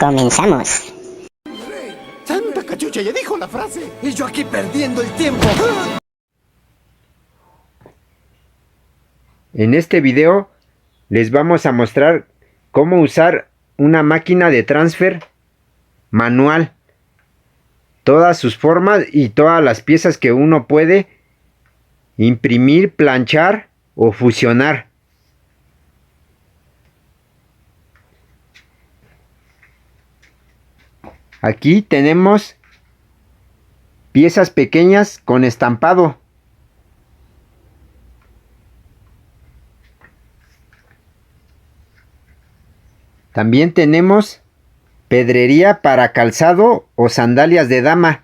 Comenzamos. ¡Santa cachucha! Ya dijo la frase. Y yo aquí perdiendo el tiempo. En este video les vamos a mostrar cómo usar una máquina de transfer manual. Todas sus formas y todas las piezas que uno puede imprimir, planchar o fusionar. Aquí tenemos piezas pequeñas con estampado. También tenemos pedrería para calzado o sandalias de dama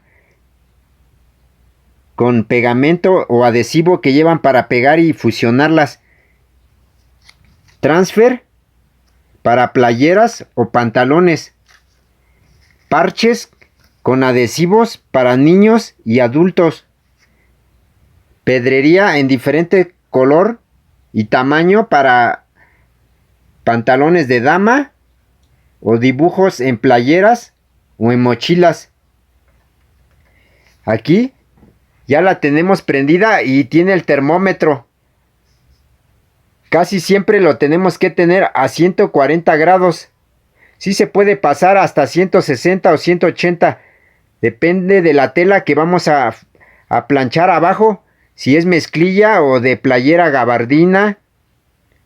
con pegamento o adhesivo que llevan para pegar y fusionarlas. Transfer para playeras o pantalones. Parches con adhesivos para niños y adultos. Pedrería en diferente color y tamaño para pantalones de dama o dibujos en playeras o en mochilas. Aquí ya la tenemos prendida y tiene el termómetro. Casi siempre lo tenemos que tener a 140 grados. Sí se puede pasar hasta 160 o 180. Depende de la tela que vamos a planchar abajo. Si es mezclilla o de playera gabardina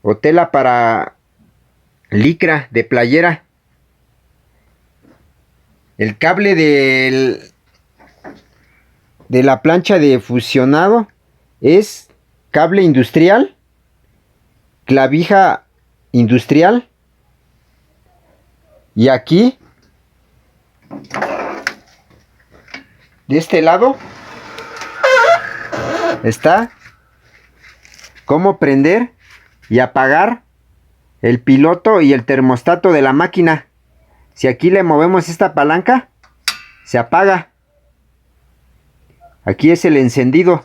o tela para licra de playera. El cable de la plancha de fusionado es cable industrial, clavija industrial. Y aquí, de este lado, está cómo prender y apagar el piloto y el termostato de la máquina. Si aquí le movemos esta palanca, se apaga. Aquí es el encendido.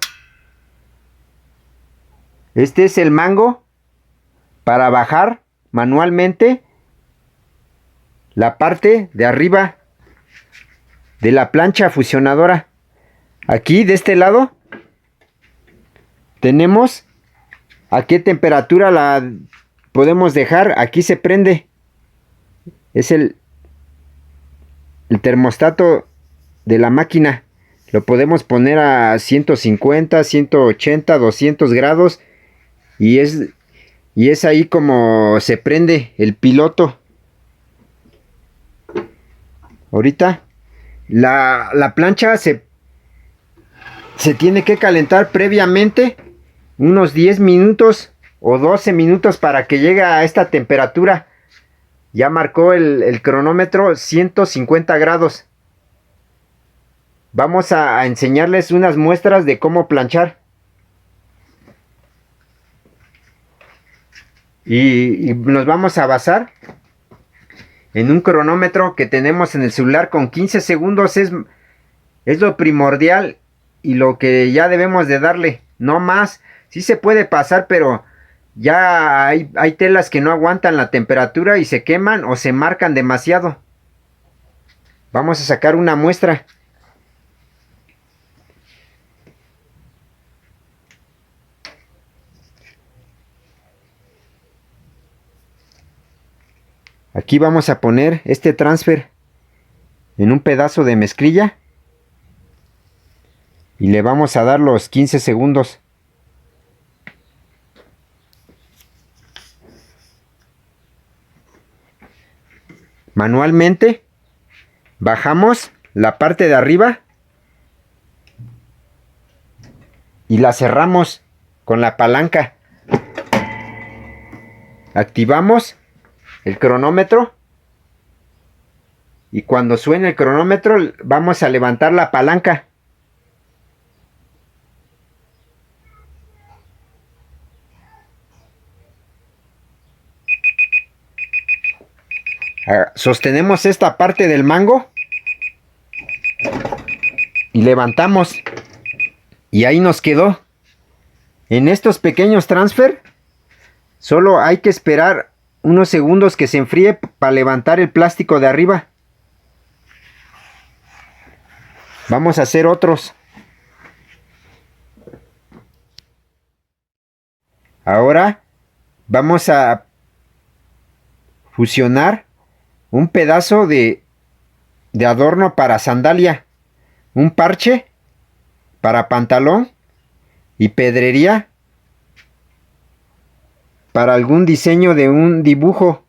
Este es el mango para bajar manualmente la parte de arriba de la plancha fusionadora. Aquí de este lado tenemos a qué temperatura la podemos dejar. Aquí se prende. Es el termostato de la máquina. Lo podemos poner a 150, 180, 200 grados. Y es ahí como se prende el piloto. Ahorita la plancha se tiene que calentar previamente unos 10 minutos o 12 minutos para que llegue a esta temperatura. Ya marcó el cronómetro 150 grados. Vamos a enseñarles unas muestras de cómo planchar. Y nos vamos a basar en un cronómetro que tenemos en el celular con 15 segundos. Es lo primordial y lo que ya debemos de darle. No más. Sí se puede pasar, pero ya hay telas que no aguantan la temperatura y se queman o se marcan demasiado. Vamos a sacar una muestra. Aquí vamos a poner este transfer en un pedazo de mezclilla y le vamos a dar los 15 segundos. Manualmente bajamos la parte de arriba y la cerramos con la palanca. Activamos el cronómetro y cuando suene el cronómetro vamos a levantar la palanca. Sostenemos esta parte del mango y levantamos y ahí nos quedó. En estos pequeños transfer solo hay que esperar unos segundos que se enfríe para levantar el plástico de arriba. Vamos a hacer otros. Ahora vamos a fusionar un pedazo de adorno para sandalia, un parche para pantalón y pedrería para algún diseño de un dibujo.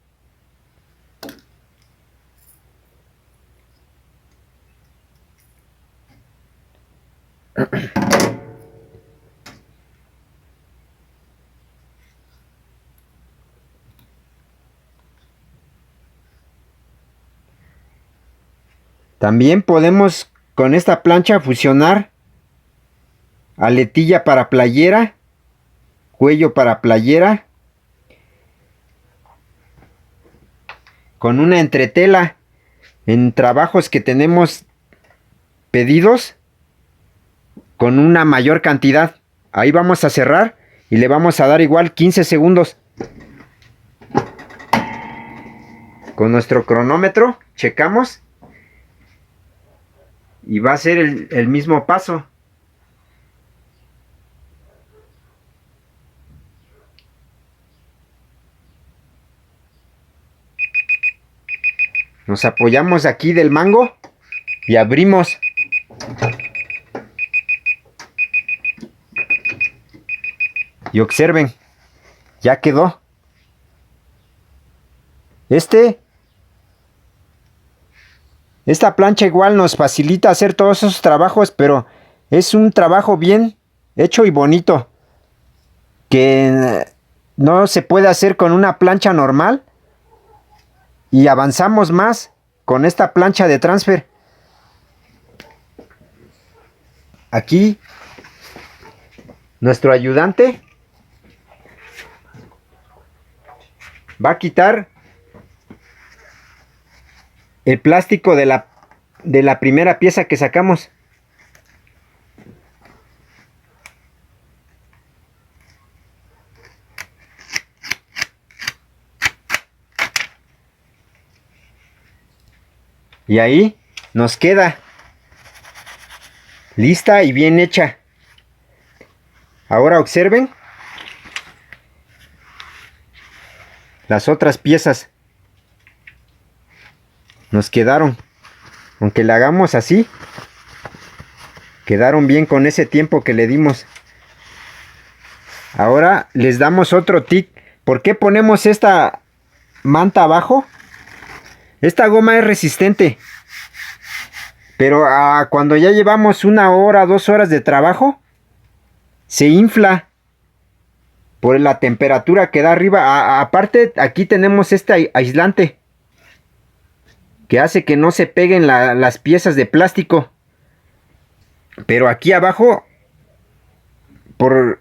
También podemos con esta plancha fusionar aletilla para playera, cuello para playera, con una entretela en trabajos que tenemos pedidos con una mayor cantidad. Ahí vamos a cerrar y le vamos a dar igual 15 segundos. Con nuestro cronómetro checamos y va a ser el mismo paso. Nos apoyamos aquí del mango y abrimos. Y observen, ya quedó. Esta plancha igual nos facilita hacer todos esos trabajos, pero es un trabajo bien hecho y bonito, que no se puede hacer con una plancha normal. Y avanzamos más con esta plancha de transfer. Aquí nuestro ayudante va a quitar el plástico de la primera pieza que sacamos. Y ahí nos queda lista y bien hecha. Ahora observen las otras piezas. Nos quedaron, aunque la hagamos así, quedaron bien con ese tiempo que le dimos. Ahora les damos otro tip. ¿Por qué ponemos esta manta abajo? Esta goma es resistente, pero cuando ya llevamos 1 hora, 2 horas de trabajo, se infla por la temperatura que da arriba. Aparte, aquí tenemos este aislante que hace que no se peguen las piezas de plástico. Pero aquí abajo, por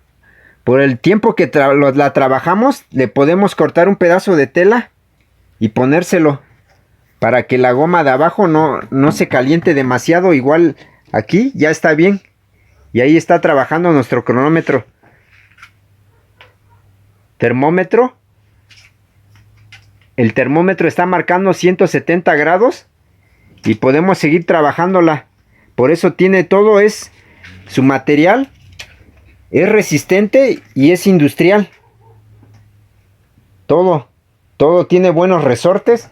el tiempo que la trabajamos, le podemos cortar un pedazo de tela y ponérselo, para que la goma de abajo no se caliente demasiado. Igual aquí ya está bien. Y ahí está trabajando nuestro cronómetro. Termómetro. El termómetro está marcando 170 grados. Y podemos seguir trabajándola. Por eso tiene todo, su material es resistente y es industrial. Todo tiene buenos resortes.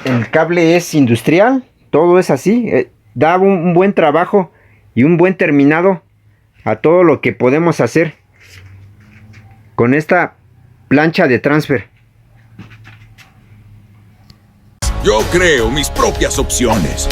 El cable es industrial, todo es así, da un buen trabajo y un buen terminado a todo lo que podemos hacer con esta plancha de transfer. Yo creo mis propias opciones.